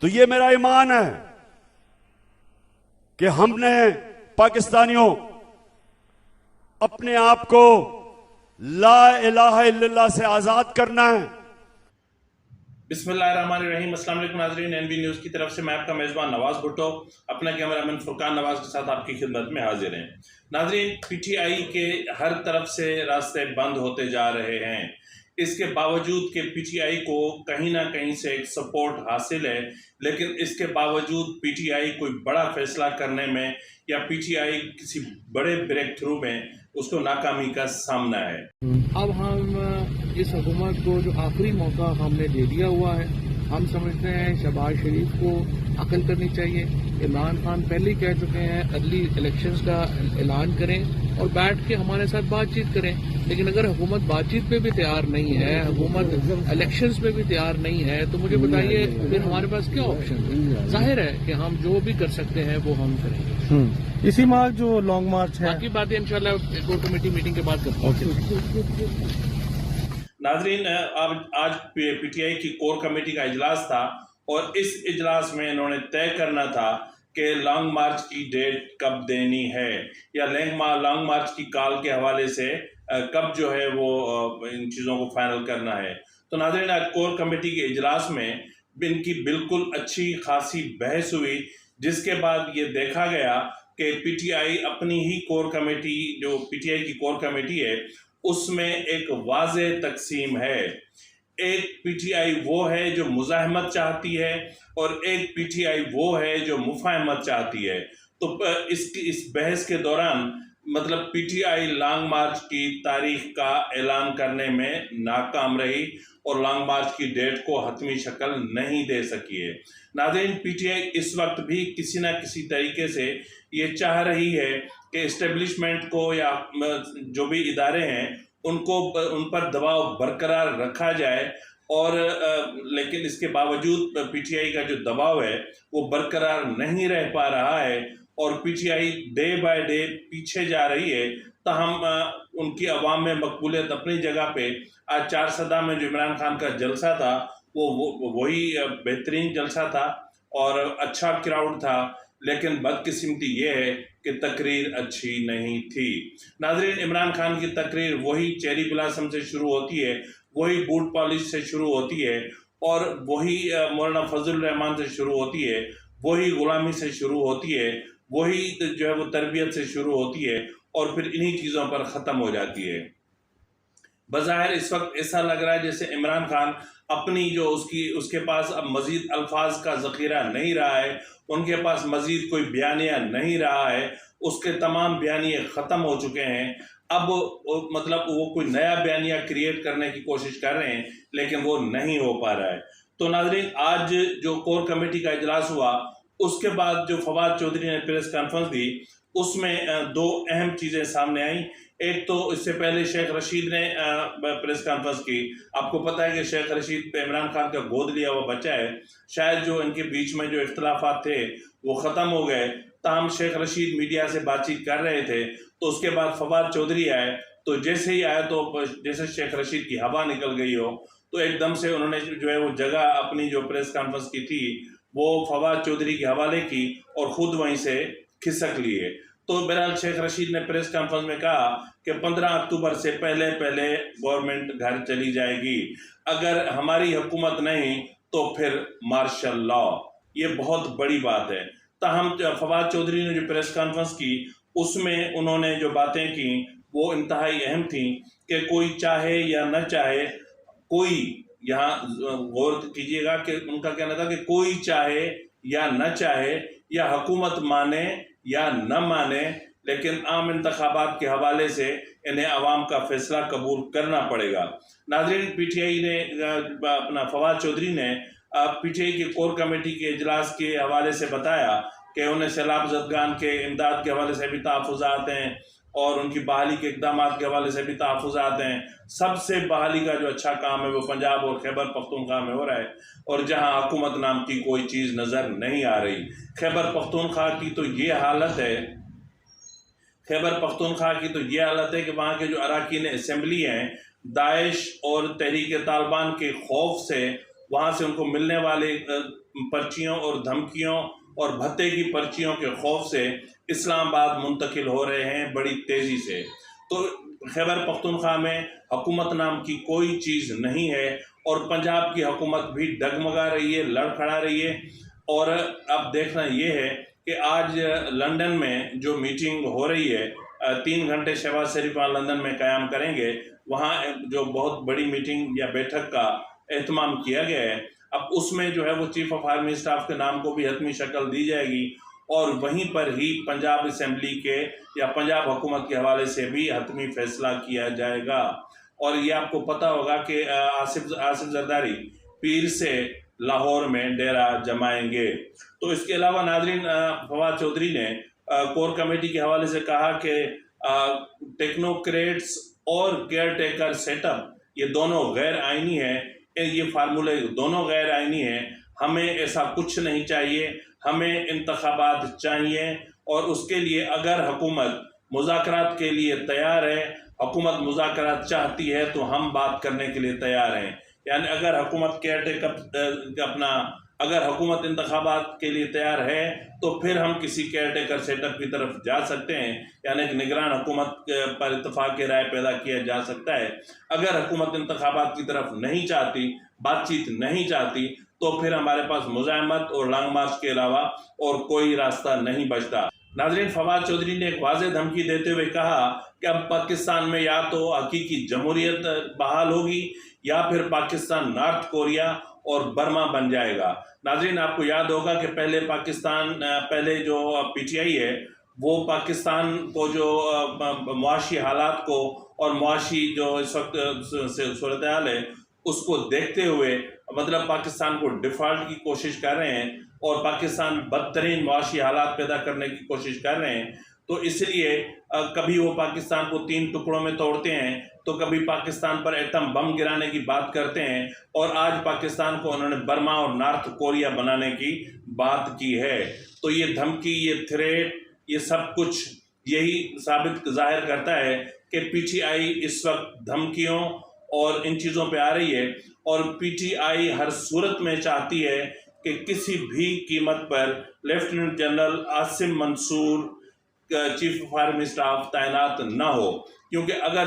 تو یہ میرا ایمان ہے کہ ہم نے پاکستانیوں اپنے آپ کو لا الہ الا اللہ سے آزاد کرنا ہے۔ بسم اللہ الرحمن الرحیم۔ السلام علیکم ناظرین، این بی نیوز کی طرف سے میں آپ کا میزبان نواز بھٹو اپنا کیمرہ مین فرقان نواز کے ساتھ آپ کی خدمت میں حاضر ہیں۔ ناظرین، پی ٹی آئی کے ہر طرف سے راستے بند ہوتے جا رہے ہیں، اس کے باوجود کہ پی ٹی آئی کو کہیں نہ کہیں سے ایک سپورٹ حاصل ہے، لیکن اس کے باوجود پی ٹی آئی کوئی بڑا فیصلہ کرنے میں یا پی ٹی آئی کسی بڑے بریک تھرو میں اس کو ناکامی کا سامنا ہے۔ اب ہم اس حکومت کو جو آخری موقع ہم نے دے دیا ہوا ہے، ہم سمجھتے ہیں شہباز شریف کو عقل کرنی چاہیے۔ عمران خان پہلے ہی کہہ چکے ہیں ارلی الیکشنز کا اعلان کریں اور بیٹھ کے ہمارے ساتھ بات چیت کریں، لیکن اگر حکومت بات چیت پہ بھی تیار نہیں ہے، حکومت الیکشنز پہ بھی تیار نہیں ہے، تو مجھے بتائیے پھر ہمارے پاس کیا آپشن ہے؟ ظاہر ہے کہ ہم جو بھی کر سکتے ہیں وہ ہم کریں گے۔ اسی ماہ جو لانگ مارچ ہے، باقی باتیں انشاءاللہ کور کمیٹی میٹنگ کے بعد کرتے ہیں۔ ناظرین، آج پی ٹی آئی کی کور کمیٹی کا اجلاس تھا اور اس اجلاس میں انہوں نے طے کرنا تھا کہ لانگ مارچ کی ڈیٹ کب دینی ہے یا لانگ مارچ کی کال کے حوالے سے کب جو ہے وہ ان چیزوں کو فائنل کرنا ہے۔ تو ناظرین، آج کور کمیٹی کے اجلاس میں ان کی بالکل اچھی خاصی بحث ہوئی، جس کے بعد یہ دیکھا گیا کہ پی ٹی آئی اپنی ہی کور کمیٹی، جو پی ٹی آئی کی کور کمیٹی ہے، اس میں ایک واضح تقسیم ہے۔ ایک پی ٹی آئی وہ ہے جو مزاحمت چاہتی ہے اور ایک پی ٹی آئی وہ ہے جو مفاہمت چاہتی ہے۔ تو اس بحث کے دوران مطلب P T I long march کی تاریخ کا اعلان کرنے میں ناکام رہی اور لانگ مارچ کی ڈیٹ کو حتمی شکل نہیں دے سکی ہے۔ ناظرین، پی ٹی آئی اس وقت بھی کسی نہ کسی طریقے سے یہ چاہ رہی ہے کہ اسٹیبلشمنٹ کو یا جو بھی ادارے ہیں ان پر دباؤ برقرار رکھا جائے، اور لیکن اس کے باوجود پی ٹی آئی کا جو دباؤ ہے وہ برقرار نہیں رہ پا رہا ہے اور P T I day by day پیچھے جا رہی ہے۔ تاہم ان کی عوام میں مقبولیت اپنی جگہ پہ۔ آج چارسدہ میں جو عمران خان کا جلسہ تھا وہ وہی بہترین جلسہ تھا اور اچھا کراؤڈ تھا، لیکن بدقسمتی یہ ہے کہ تقریر اچھی نہیں تھی۔ ناظرین، عمران خان کی تقریر وہی چیری بلاسم سے شروع ہوتی ہے، وہی بوٹ پالش سے شروع ہوتی ہے اور وہی مولانا فضل الرحمان سے شروع ہوتی ہے، وہی غلامی سے شروع ہوتی ہے، وہی جو ہے وہ تربیت سے شروع ہوتی ہے اور پھر انہی چیزوں پر ختم ہو جاتی ہے۔ بظاہر اس وقت ایسا لگ رہا ہے جیسے عمران خان اپنی جو اس کے پاس اب مزید الفاظ کا ذخیرہ نہیں رہا ہے، ان کے پاس مزید کوئی بیانیہ نہیں رہا ہے، اس کے تمام بیانیے ختم ہو چکے ہیں۔ اب مطلب وہ کوئی نیا بیانیہ کریٹ کرنے کی کوشش کر رہے ہیں، لیکن وہ نہیں ہو پا رہا ہے۔ تو ناظرین، آج جو کور کمیٹی کا اجلاس ہوا، اس کے بعد جو فواد چودھری نے پریس کانفرنس دی، اس میں دو اہم چیزیں سامنے آئیں۔ ایک تو اس سے پہلے شیخ رشید نے پریس کانفرنس کی۔ آپ کو پتہ ہے کہ شیخ رشید پہ عمران خان کا گود لیا ہوا بچہ ہے، شاید جو ان کے بیچ میں جو اختلافات تھے وہ ختم ہو گئے، تاہم شیخ رشید میڈیا سے بات چیت کر رہے تھے تو اس کے بعد فواد چودھری آئے، تو جیسے ہی آئے تو جیسے شیخ رشید کی ہوا نکل گئی ہو، تو ایک دم سے انہوں نے جو ہے وہ جگہ اپنی جو پریس کانفرنس کی تھی وہ فواد چودھری کے حوالے کی اور خود وہیں سے کھسک لیے۔ تو بہرحال شیخ رشید نے پریس کانفرنس میں کہا کہ 15 اکتوبر سے پہلے گورنمنٹ گھر چلی جائے گی، اگر ہماری حکومت نہیں تو پھر مارشل لا۔ یہ بہت بڑی بات ہے۔ تاہم فواد چودھری نے جو پریس کانفرنس کی، اس میں انہوں نے جو باتیں کی وہ انتہائی اہم تھیں کہ کوئی چاہے یا نہ چاہے، کوئی، یہاں غور کیجئے گا کہ ان کا کہنا تھا کہ کوئی چاہے یا نہ چاہے یا حکومت مانے یا نہ مانے، لیکن عام انتخابات کے حوالے سے انہیں عوام کا فیصلہ قبول کرنا پڑے گا۔ ناظرین، پی ٹی آئی نے فواد چودھری نے پی ٹی آئی کی کور کمیٹی کے اجلاس کے حوالے سے بتایا کہ انہیں سیلاب زدگان کے امداد کے حوالے سے بھی تحفظات ہیں اور ان کی بحالی کے اقدامات کے حوالے سے بھی تحفظات ہیں۔ سب سے بحالی کا جو اچھا کام ہے وہ پنجاب اور خیبر پختونخوا میں ہو رہا ہے، اور جہاں حکومت نام کی کوئی چیز نظر نہیں آ رہی۔ خیبر پختونخوا کی تو یہ حالت ہے کہ وہاں کے جو اراکین اسمبلی ہیں، داعش اور تحریک طالبان کے خوف سے وہاں سے ان کو ملنے والے پرچیوں اور دھمکیوں اور بھتے کی پرچیوں کے خوف سے اسلام آباد منتقل ہو رہے ہیں بڑی تیزی سے۔ تو خیبر پختونخوا میں حکومت نام کی کوئی چیز نہیں ہے، اور پنجاب کی حکومت بھی ڈگمگا رہی ہے، لڑ کھڑا رہی ہے۔ اور اب دیکھنا یہ ہے کہ آج لندن میں جو میٹنگ ہو رہی ہے، 3 گھنٹے شہباز شریف وہاں لندن میں قیام کریں گے، وہاں جو بہت بڑی میٹنگ یا بیٹھک کا اہتمام کیا گیا ہے، اب اس میں جو ہے وہ چیف آف آرمی اسٹاف کے نام کو بھی حتمی شکل دی جائے گی، اور وہیں پر ہی پنجاب اسمبلی کے یا پنجاب حکومت کے حوالے سے بھی حتمی فیصلہ کیا جائے گا۔ اور یہ آپ کو پتہ ہوگا کہ آصف زرداری پیر سے لاہور میں ڈیرہ جمائیں گے۔ تو اس کے علاوہ ناظرین، فواد چودھری نے کور کمیٹی کے حوالے سے کہا کہ ٹیکنوکریٹس اور کیئر ٹیکر سیٹ اپ یہ دونوں غیر آئینی ہیں، یہ فارمولے دونوں غیر آئینی ہیں، ہمیں ایسا کچھ نہیں چاہیے، ہمیں انتخابات چاہیے، اور اس کے لیے اگر حکومت مذاکرات کے لیے تیار ہے، حکومت مذاکرات چاہتی ہے تو ہم بات کرنے کے لیے تیار ہیں۔ یعنی اگر حکومت کیئر ٹیکر اگر حکومت انتخابات کے لیے تیار ہے تو پھر ہم کسی کیئر ٹیکر سیٹ اپ کی طرف جا سکتے ہیں، یعنی ایک نگران حکومت پر اتفاق رائے پیدا کیا جا سکتا ہے۔ اگر حکومت انتخابات کی طرف نہیں چاہتی، بات چیت نہیں چاہتی، تو پھر ہمارے پاس مزاحمت اور لانگ مارچ کے علاوہ اور کوئی راستہ نہیں بچتا۔ ناظرین، فواد چودھری نے ایک واضح دھمکی دیتے ہوئے کہا کہ اب پاکستان میں یا تو حقیقی جمہوریت بحال ہوگی یا پھر پاکستان نارتھ کوریا اور برما بن جائے گا۔ ناظرین، آپ کو یاد ہوگا کہ پہلے جو پی ٹی آئی ہے وہ پاکستان کو جو معاشی حالات کو اور معاشی جو اس وقت صورتحال ہے اس کو دیکھتے ہوئے، مطلب پاکستان کو ڈیفالٹ کی کوشش کر رہے ہیں اور پاکستان بدترین معاشی حالات پیدا کرنے کی کوشش کر رہے ہیں۔ تو اس لیے کبھی وہ پاکستان کو 3 ٹکڑوں میں توڑتے ہیں، تو کبھی پاکستان پر ایٹم بم گرانے کی بات کرتے ہیں، اور آج پاکستان کو انہوں نے برما اور نارتھ کوریا بنانے کی بات کی ہے۔ تو یہ دھمکی، یہ تھریٹ، یہ سب کچھ یہی ظاہر کرتا ہے کہ پی ٹی آئی اس وقت دھمکیوں اور ان چیزوں پہ آ رہی ہے، اور پی ٹی آئی ہر صورت میں چاہتی ہے کہ کسی بھی قیمت پر lieutenant general Asim Mansoor chief of army staff تعینات نہ ہو، کیونکہ اگر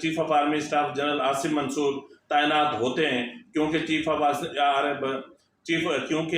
chief of army staff general Asim Mansoor تعینات ہوتے ہیں، کیونکہ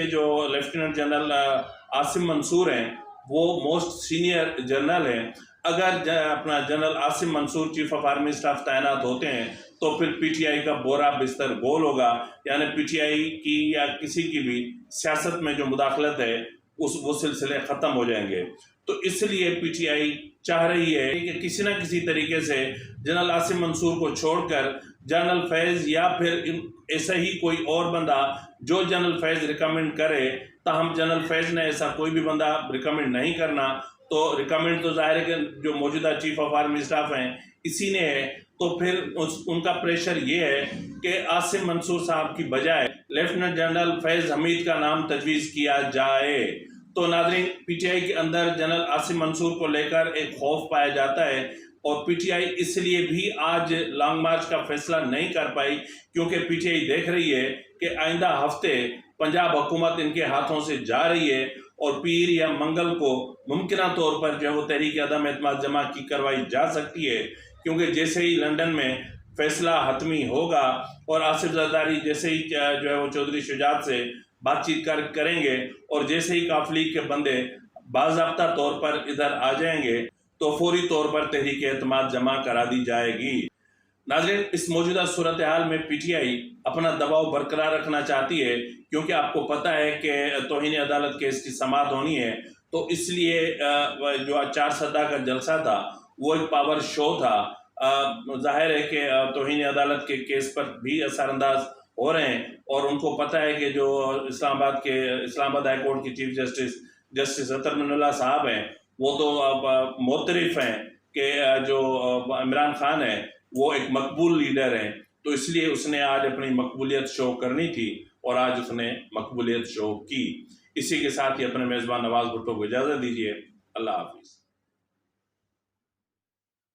جو لیفٹیننٹ جنرل عاصم منصور ہیں وہ موسٹ سینئر جنرل ہیں، اگر اپنا general Asim Mansoor chief of army staff تعینات ہوتے ہیں تو پھر پی ٹی آئی کا بورا بستر گول ہوگا، یعنی پی ٹی آئی کی یا کسی کی بھی سیاست میں جو مداخلت ہے وہ سلسلے ختم ہو جائیں گے۔ تو اس لیے پی ٹی آئی چاہ رہی ہے کہ کسی نہ کسی طریقے سے جنرل عاصم منصور کو چھوڑ کر جنرل فیض یا پھر ایسا ہی کوئی اور بندہ جو جنرل فیض ریکمنڈ کرے، تاہم جنرل فیض نے ایسا کوئی بھی بندہ ریکمنڈ نہیں کرنا، تو ریکمنڈ تو ظاہر ہے کہ جو موجودہ چیف آف آرمی اسٹاف ہیں اسی نے ہے، تو پھر ان کا پریشر یہ ہے کہ عاصم منصور صاحب کی بجائے لیفٹیننٹ جنرل فیض حمید کا نام تجویز کیا جائے۔ تو ناظرین، پی ٹی آئی کے اندر جنرل عاصم منصور کو لے کر ایک خوف پایا جاتا ہے، اور پی ٹی آئی اس لیے بھی آج لانگ مارچ کا فیصلہ نہیں کر پائی، کیونکہ پی ٹی آئی دیکھ رہی ہے کہ آئندہ ہفتے پنجاب حکومت ان کے ہاتھوں سے جا رہی ہے، اور پیر یا منگل کو ممکنہ طور پر جو ہے وہ تحریک عدم اعتماد جمع کی کروائی جا سکتی ہے، کیونکہ جیسے ہی لندن میں فیصلہ حتمی ہوگا اور آصف زرداری جیسے ہی جو ہے وہ چودھری شجاعت سے بات چیت کریں گے، اور جیسے ہی کاف لیگ کے بندے باضابطہ طور پر ادھر آ جائیں گے تو فوری طور پر تحریک اعتماد جمع کرا دی جائے گی۔ ناظرین، اس موجودہ صورتحال میں پی ٹی آئی اپنا دباؤ برقرار رکھنا چاہتی ہے، کیونکہ آپ کو پتہ ہے کہ توہین عدالت کیس کی سماعت ہونی ہے، تو اس لیے جو 4 سدہ کا جلسہ تھا وہ ایک پاور شو تھا۔ ظاہر ہے کہ توہین عدالت کے کیس پر بھی اثر انداز ہو رہے ہیں، اور ان کو پتہ ہے کہ جو اسلام آباد ہائی کورٹ کی چیف جسٹس اطہر من اللہ صاحب ہیں، وہ تو معترف ہیں کہ جو عمران خان ہے وہ ایک مقبول لیڈر ہیں، تو اس لیے اس نے آج اپنی مقبولیت شو کرنی تھی، اور آج اس نے مقبولیت شو کی۔ اسی کے ساتھ ہی اپنے میزبان نواز بھٹو کو اجازت دیجیے۔ اللہ حافظ۔